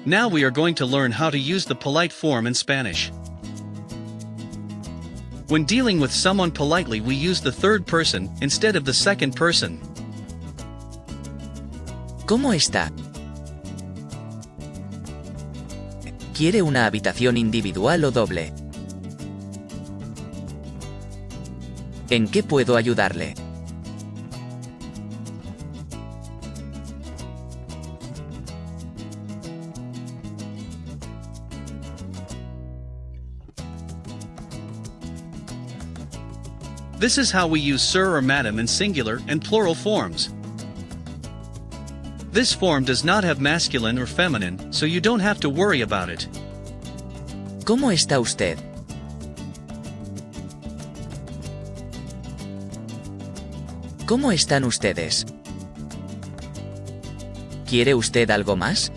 Now we are going to learn how to use the polite form in Spanish. When dealing with someone politely, we use the third person instead of the second person. ¿Cómo está? ¿Quiere una habitación individual o doble? ¿En qué puedo ayudarle? This is how we use sir or madam in singular and plural forms. This form does not have masculine or feminine, so you don't have to worry about it. ¿Cómo está usted? ¿Cómo están ustedes? ¿Quiere usted algo más?